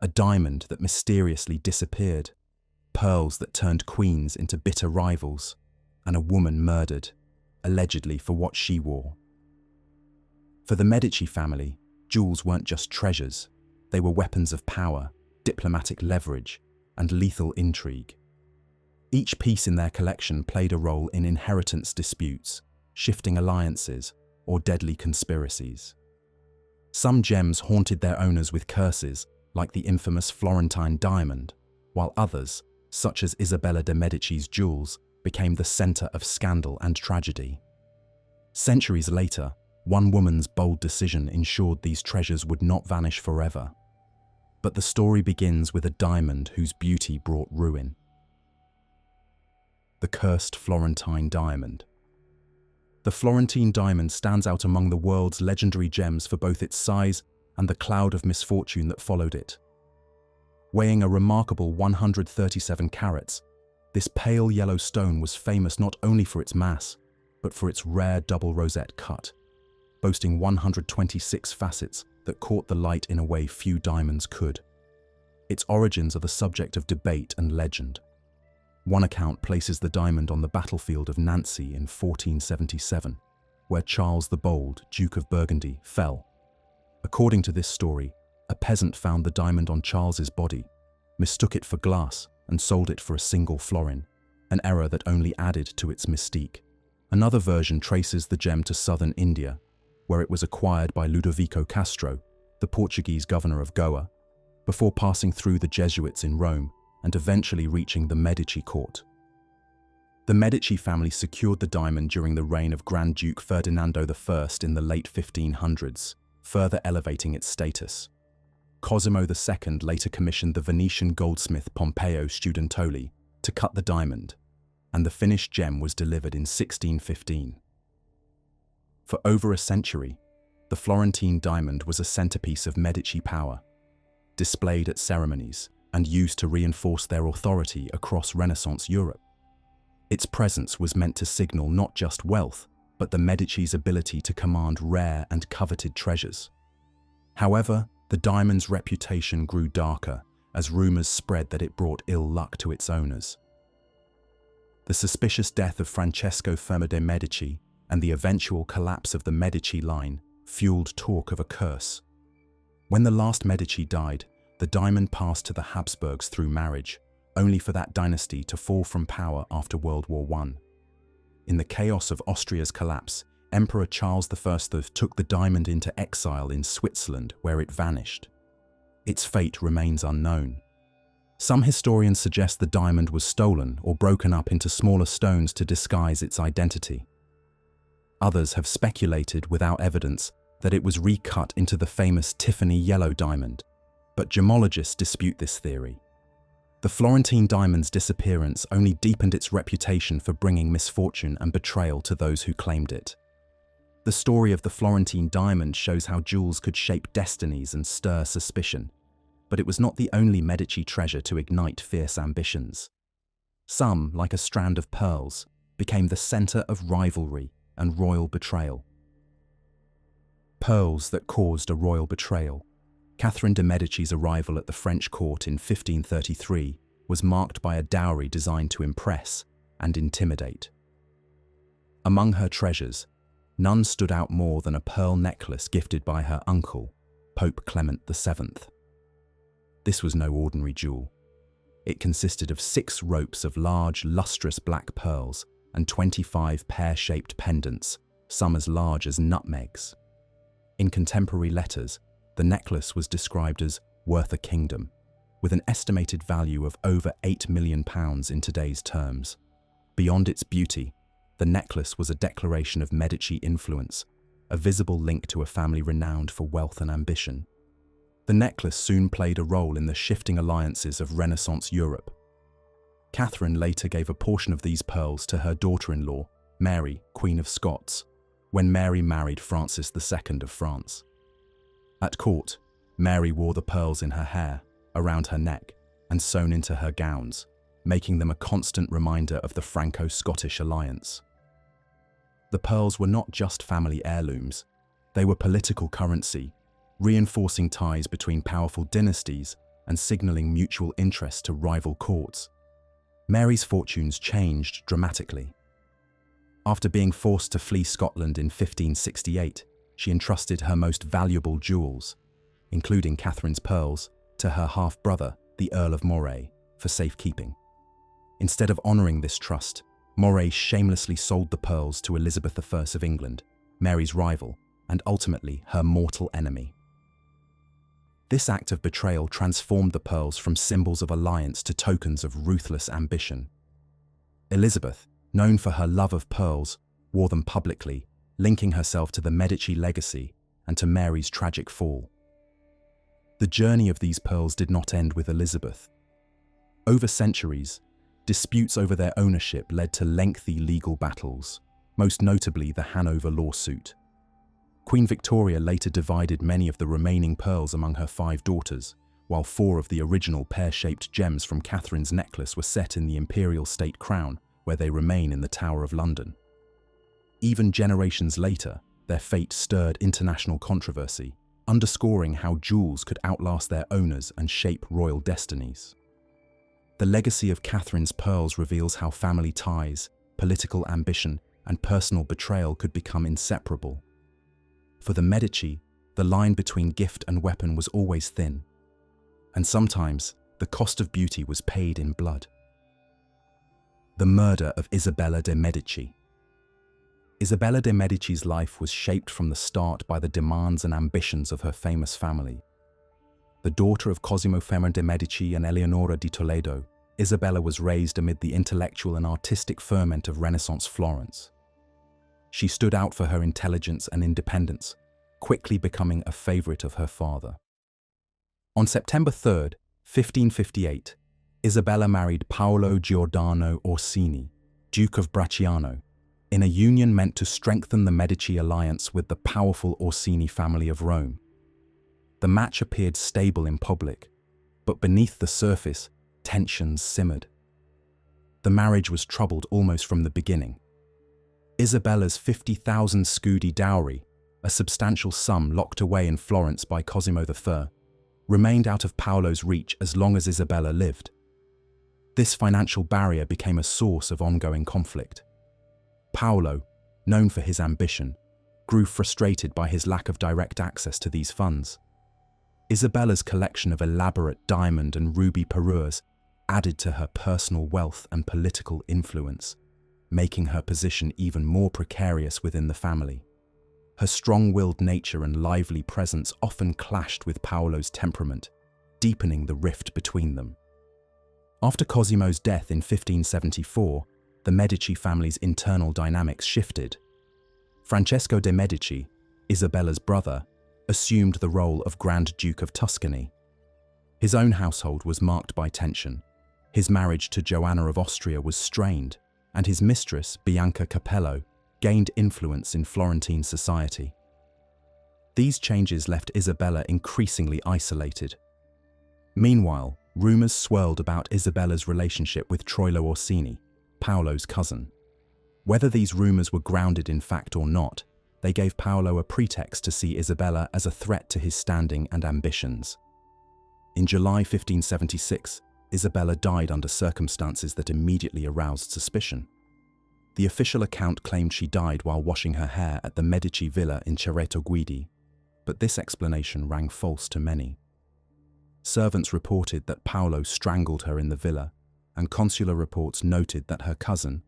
a diamond that mysteriously disappeared, pearls that turned queens into bitter rivals, and a woman murdered, allegedly for what she wore. For the Medici family, jewels weren't just treasures, they were weapons of power, diplomatic leverage, and lethal intrigue. Each piece in their collection played a role in inheritance disputes, shifting alliances, or deadly conspiracies. Some gems haunted their owners with curses, like the infamous Florentine Diamond, while others, such as Isabella De Medici's jewels, became the center of scandal and tragedy. Centuries later, one woman's bold decision ensured these treasures would not vanish forever. But the story begins with a diamond whose beauty brought ruin. The cursed Florentine Diamond. The Florentine Diamond stands out among the world's legendary gems for both its size and the cloud of misfortune that followed it. Weighing a remarkable 137 carats, this pale yellow stone was famous not only for its mass, but for its rare double rosette cut, boasting 126 facets that caught the light in a way few diamonds could. Its origins are the subject of debate and legend. One account places the diamond on the battlefield of Nancy in 1477, where Charles the Bold, Duke of Burgundy, fell. According to this story, a peasant found the diamond on Charles's body, mistook it for glass, and sold it for a single florin, an error that only added to its mystique. Another version traces the gem to southern India, where it was acquired by Ludovico Castro, the Portuguese governor of Goa, before passing through the Jesuits in Rome and eventually reaching the Medici court. The Medici family secured the diamond during the reign of Grand Duke Ferdinando I in the late 1500s, further elevating its status. Cosimo II later commissioned the Venetian goldsmith Pompeo Studentoli to cut the diamond, and the finished gem was delivered in 1615. For over a century, the Florentine diamond was a centerpiece of Medici power, displayed at ceremonies and used to reinforce their authority across Renaissance Europe. Its presence was meant to signal not just wealth, but the Medici's ability to command rare and coveted treasures. However, the diamond's reputation grew darker as rumors spread that it brought ill luck to its owners. The suspicious death of Francesco Fermo de' Medici and the eventual collapse of the Medici line fueled talk of a curse. When the last Medici died, the diamond passed to the Habsburgs through marriage, only for that dynasty to fall from power after World War I. In the chaos of Austria's collapse, Emperor Charles I took the diamond into exile in Switzerland, where it vanished. Its fate remains unknown. Some historians suggest the diamond was stolen or broken up into smaller stones to disguise its identity. Others have speculated without evidence that it was recut into the famous Tiffany yellow diamond, but gemologists dispute this theory. The Florentine diamond's disappearance only deepened its reputation for bringing misfortune and betrayal to those who claimed it. The story of the Florentine diamond shows how jewels could shape destinies and stir suspicion, but it was not the only Medici treasure to ignite fierce ambitions. Some, like a strand of pearls, became the center of rivalry and royal betrayal. Pearls that caused a royal betrayal. Catherine de' Medici's arrival at the French court in 1533 was marked by a dowry designed to impress and intimidate. Among her treasures, none stood out more than a pearl necklace gifted by her uncle, Pope Clement VII. This was no ordinary jewel. It consisted of 6 ropes of large, lustrous black pearls and 25 pear-shaped pendants, some as large as nutmegs. In contemporary letters, the necklace was described as worth a kingdom, with an estimated value of over £8 million in today's terms. Beyond its beauty, the necklace was a declaration of Medici influence, a visible link to a family renowned for wealth and ambition. The necklace soon played a role in the shifting alliances of Renaissance Europe. Catherine later gave a portion of these pearls to her daughter-in-law, Mary, Queen of Scots, when Mary married Francis II of France. At court, Mary wore the pearls in her hair, around her neck, and sewn into her gowns, making them a constant reminder of the Franco-Scottish alliance. The pearls were not just family heirlooms, they were political currency, reinforcing ties between powerful dynasties and signaling mutual interest to rival courts. Mary's fortunes changed dramatically. After being forced to flee Scotland in 1568, she entrusted her most valuable jewels, including Catherine's pearls, to her half-brother, the Earl of Moray, for safekeeping. Instead of honouring this trust, Moray shamelessly sold the pearls to Elizabeth I of England, Mary's rival, and ultimately her mortal enemy. This act of betrayal transformed the pearls from symbols of alliance to tokens of ruthless ambition. Elizabeth, known for her love of pearls, wore them publicly, linking herself to the Medici legacy and to Mary's tragic fall. The journey of these pearls did not end with Elizabeth. Over centuries, disputes over their ownership led to lengthy legal battles, most notably the Hanover lawsuit. Queen Victoria later divided many of the remaining pearls among her 5 daughters, while 4 of the original pear-shaped gems from Catherine's necklace were set in the imperial state crown, where they remain in the Tower of London. Even generations later, their fate stirred international controversy, underscoring how jewels could outlast their owners and shape royal destinies. The legacy of Catherine's pearls reveals how family ties, political ambition, and personal betrayal could become inseparable. For the Medici, the line between gift and weapon was always thin, and sometimes the cost of beauty was paid in blood. The murder of Isabella De Medici. Isabella de Medici's life was shaped from the start by the demands and ambitions of her famous family. The daughter of Cosimo Ferran de' Medici and Eleonora di Toledo, Isabella was raised amid the intellectual and artistic ferment of Renaissance Florence. She stood out for her intelligence and independence, quickly becoming a favorite of her father. On September 3, 1558, Isabella married Paolo Giordano Orsini, Duke of Bracciano, in a union meant to strengthen the Medici alliance with the powerful Orsini family of Rome. The match appeared stable in public, but beneath the surface, tensions simmered. The marriage was troubled almost from the beginning. Isabella's 50,000 scudi dowry, a substantial sum locked away in Florence by Cosimo I, remained out of Paolo's reach as long as Isabella lived. This financial barrier became a source of ongoing conflict. Paolo, known for his ambition, grew frustrated by his lack of direct access to these funds. Isabella's collection of elaborate diamond and ruby parures added to her personal wealth and political influence, making her position even more precarious within the family. Her strong-willed nature and lively presence often clashed with Paolo's temperament, deepening the rift between them. After Cosimo's death in 1574, the Medici family's internal dynamics shifted. Francesco de' Medici, Isabella's brother, assumed the role of Grand Duke of Tuscany. His own household was marked by tension. His marriage to Joanna of Austria was strained, and his mistress, Bianca Capello, gained influence in Florentine society. These changes left Isabella increasingly isolated. Meanwhile, rumours swirled about Isabella's relationship with Troilo Orsini, Paolo's cousin. Whether these rumours were grounded in fact or not, they gave Paolo a pretext to see Isabella as a threat to his standing and ambitions. In July 1576, Isabella died under circumstances that immediately aroused suspicion. The official account claimed she died while washing her hair at the Medici villa in Cerreto Guidi, but this explanation rang false to many. Servants reported that Paolo strangled her in the villa, and consular reports noted that her cousin,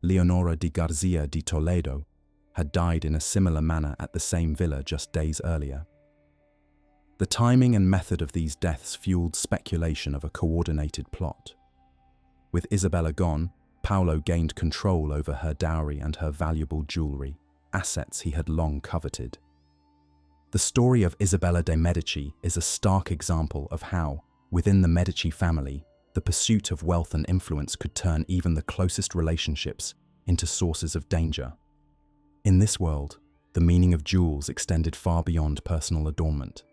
Leonora di Garzia di Toledo, had died in a similar manner at the same villa just days earlier. The timing and method of these deaths fueled speculation of a coordinated plot. With Isabella gone, Paolo gained control over her dowry and her valuable jewellery, assets he had long coveted. The story of Isabella de' Medici is a stark example of how, within the Medici family, the pursuit of wealth and influence could turn even the closest relationships into sources of danger. In this world, the meaning of jewels extended far beyond personal adornment.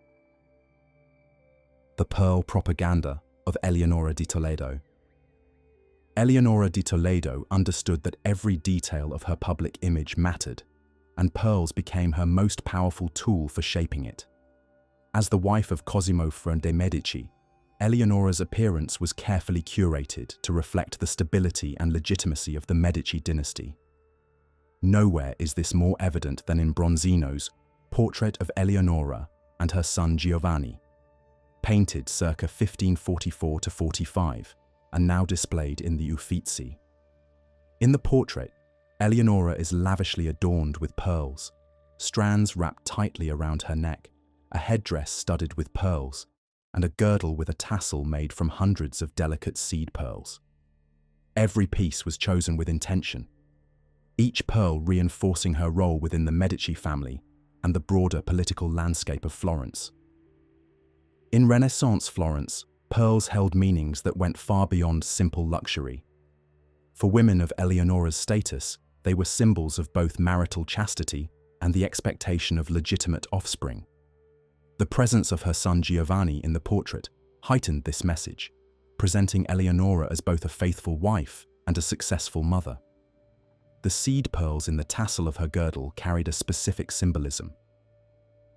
The pearl propaganda of Eleonora di Toledo. Eleonora di Toledo understood that every detail of her public image mattered, and pearls became her most powerful tool for shaping it. As the wife of Cosimo Ferran de' Medici, Eleonora's appearance was carefully curated to reflect the stability and legitimacy of the Medici dynasty. Nowhere is this more evident than in Bronzino's portrait of Eleonora and her son Giovanni, painted circa 1544 to 45, and now displayed in the Uffizi. In the portrait, Eleonora is lavishly adorned with pearls, strands wrapped tightly around her neck, a headdress studded with pearls, and a girdle with a tassel made from hundreds of delicate seed pearls. Every piece was chosen with intention, each pearl reinforcing her role within the Medici family and the broader political landscape of Florence. In Renaissance Florence, pearls held meanings that went far beyond simple luxury. For women of Eleonora's status, they were symbols of both marital chastity and the expectation of legitimate offspring. The presence of her son Giovanni in the portrait heightened this message, presenting Eleonora as both a faithful wife and a successful mother. The seed pearls in the tassel of her girdle carried a specific symbolism.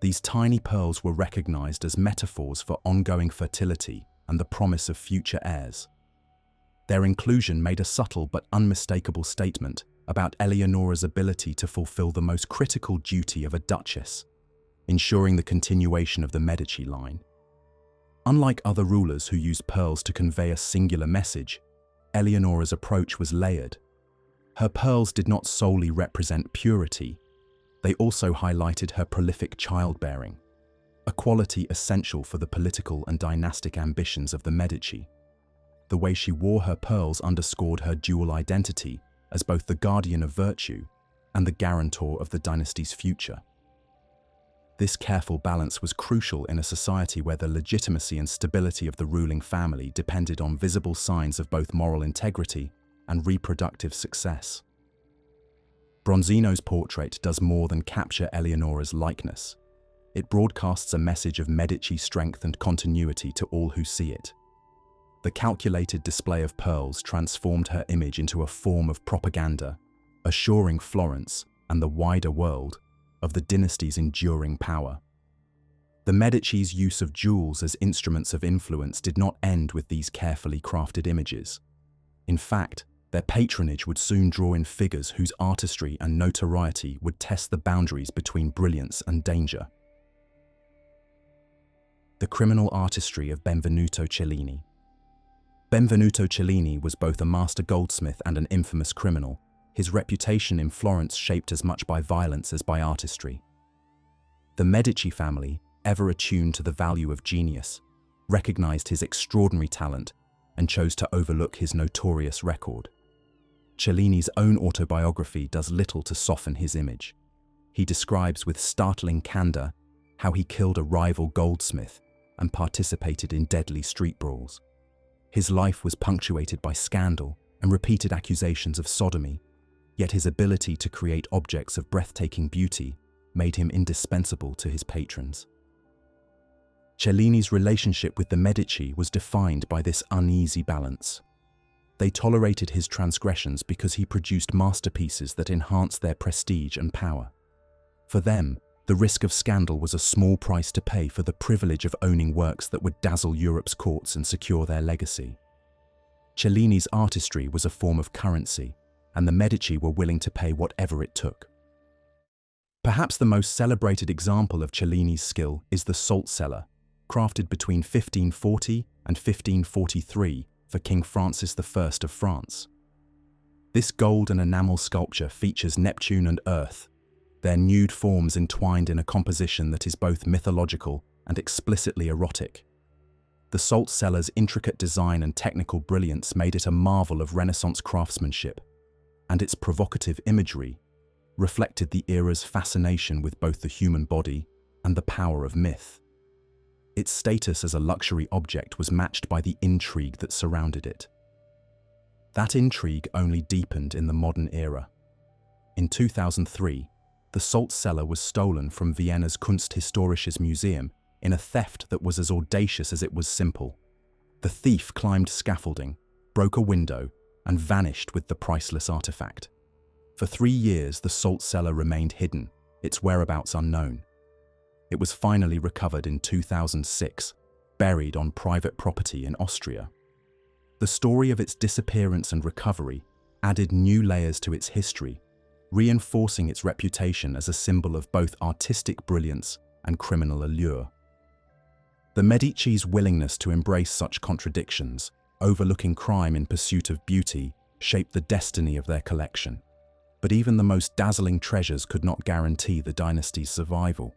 These tiny pearls were recognized as metaphors for ongoing fertility and the promise of future heirs. Their inclusion made a subtle but unmistakable statement about Eleonora's ability to fulfill the most critical duty of a duchess, ensuring the continuation of the Medici line. Unlike other rulers who used pearls to convey a singular message, Eleonora's approach was layered. Her pearls did not solely represent purity, they also highlighted her prolific childbearing, a quality essential for the political and dynastic ambitions of the Medici. The way she wore her pearls underscored her dual identity as both the guardian of virtue and the guarantor of the dynasty's future. This careful balance was crucial in a society where the legitimacy and stability of the ruling family depended on visible signs of both moral integrity and reproductive success. Bronzino's portrait does more than capture Eleonora's likeness. It broadcasts a message of Medici strength and continuity to all who see it. The calculated display of pearls transformed her image into a form of propaganda, assuring Florence and the wider world of the dynasty's enduring power. The Medici's use of jewels as instruments of influence did not end with these carefully crafted images. In fact, their patronage would soon draw in figures whose artistry and notoriety would test the boundaries between brilliance and danger. The criminal artistry of Benvenuto Cholini. Benvenuto Cholini was both a master goldsmith and an infamous criminal, his reputation in Florence shaped as much by violence as by artistry. The Medici family, ever attuned to the value of genius, recognized his extraordinary talent and chose to overlook his notorious record. Cholini's own autobiography does little to soften his image. He describes with startling candor how he killed a rival goldsmith and participated in deadly street brawls. His life was punctuated by scandal and repeated accusations of sodomy, yet his ability to create objects of breathtaking beauty made him indispensable to his patrons. Cholini's relationship with the Medici was defined by this uneasy balance. They tolerated his transgressions because he produced masterpieces that enhanced their prestige and power. For them, the risk of scandal was a small price to pay for the privilege of owning works that would dazzle Europe's courts and secure their legacy. Cholini's artistry was a form of currency, and the Medici were willing to pay whatever it took. Perhaps the most celebrated example of Cholini's skill is the salt cellar, crafted between 1540 and 1543 for King Francis I of France. This gold and enamel sculpture features Neptune and Earth, their nude forms entwined in a composition that is both mythological and explicitly erotic. The salt cellar's intricate design and technical brilliance made it a marvel of Renaissance craftsmanship, and its provocative imagery reflected the era's fascination with both the human body and the power of myth. Its status as a luxury object was matched by the intrigue that surrounded it. That intrigue only deepened in the modern era. In 2003, the salt cellar was stolen from Vienna's Kunsthistorisches Museum in a theft that was as audacious as it was simple. The thief climbed scaffolding, broke a window, and vanished with the priceless artifact. For 3 years, the salt cellar remained hidden, its whereabouts unknown. It was finally recovered in 2006, buried on private property in Austria. The story of its disappearance and recovery added new layers to its history, reinforcing its reputation as a symbol of both artistic brilliance and criminal allure. The Medici's willingness to embrace such contradictions, overlooking crime in pursuit of beauty, shaped the destiny of their collection. But even the most dazzling treasures could not guarantee the dynasty's survival.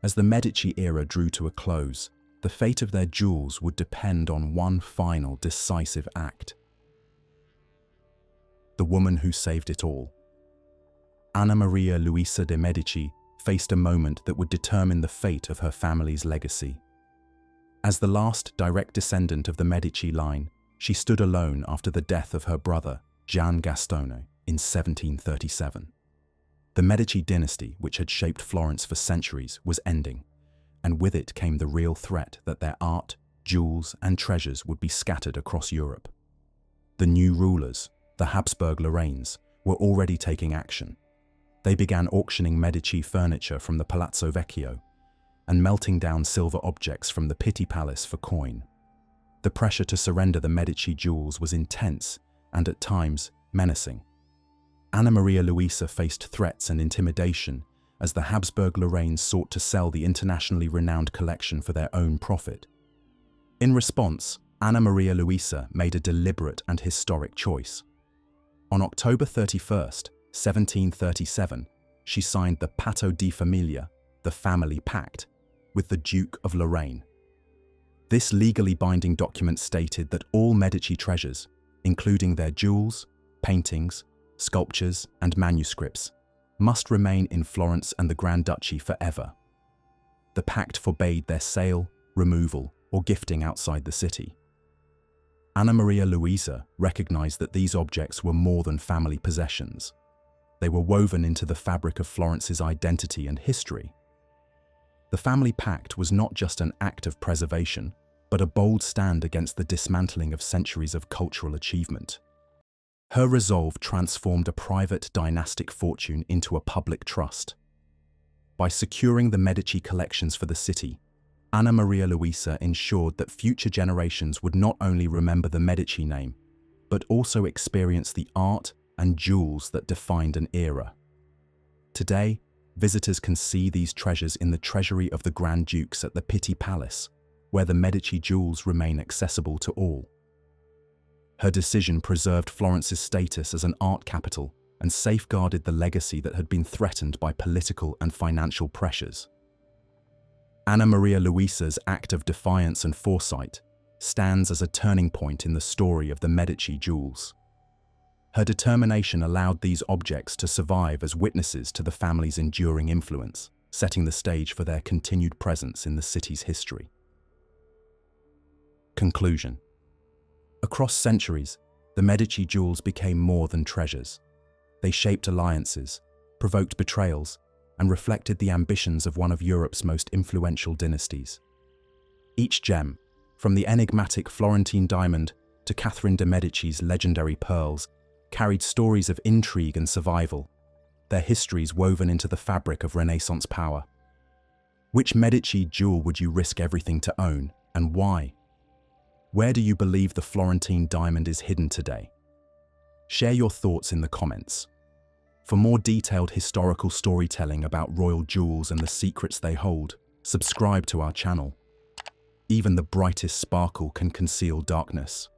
As the Medici era drew to a close, the fate of their jewels would depend on one final decisive act. The woman who saved it all. Anna Maria Louisa de Medici faced a moment that would determine the fate of her family's legacy. As the last direct descendant of the Medici line, she stood alone after the death of her brother, Gian Gastone, in 1737. The Medici dynasty, which had shaped Florence for centuries, was ending, and with it came the real threat that their art, jewels, and treasures would be scattered across Europe. The new rulers, the Habsburg Lorraines, were already taking action. They began auctioning Medici furniture from the Palazzo Vecchio and melting down silver objects from the Pitti Palace for coin. The pressure to surrender the Medici jewels was intense and at times menacing. Anna Maria Louisa faced threats and intimidation as the Habsburg Lorraines sought to sell the internationally renowned collection for their own profit. In response, Anna Maria Louisa made a deliberate and historic choice. On October 31st, 1737, she signed the Patto di Famiglia, the family pact, with the Duke of Lorraine. This legally binding document stated that all Medici treasures, including their jewels, paintings, sculptures, and manuscripts, must remain in Florence and the Grand Duchy forever. The pact forbade their sale, removal, or gifting outside the city. Anna Maria Louisa recognized that these objects were more than family possessions. They were woven into the fabric of Florence's identity and history. The family pact was not just an act of preservation, but a bold stand against the dismantling of centuries of cultural achievement. Her resolve transformed a private dynastic fortune into a public trust. By securing the Medici collections for the city, Anna Maria Louisa ensured that future generations would not only remember the Medici name, but also experience the art and jewels that defined an era. Today, visitors can see these treasures in the treasury of the Grand Dukes at the Pitti Palace, where the Medici jewels remain accessible to all. Her decision preserved Florence's status as an art capital and safeguarded the legacy that had been threatened by political and financial pressures. Anna Maria Louisa's act of defiance and foresight stands as a turning point in the story of the Medici jewels. Her determination allowed these objects to survive as witnesses to the family's enduring influence, setting the stage for their continued presence in the city's history. Conclusion. Across centuries, the Medici jewels became more than treasures. They shaped alliances, provoked betrayals, and reflected the ambitions of one of Europe's most influential dynasties. Each gem, from the enigmatic Florentine Diamond to Catherine de Medici's legendary pearls, carried stories of intrigue and survival, their histories woven into the fabric of Renaissance power. Which Medici jewel would you risk everything to own, and why? Where do you believe the Florentine Diamond is hidden today? Share your thoughts in the comments. For more detailed historical storytelling about royal jewels and the secrets they hold, subscribe to our channel. Even the brightest sparkle can conceal darkness.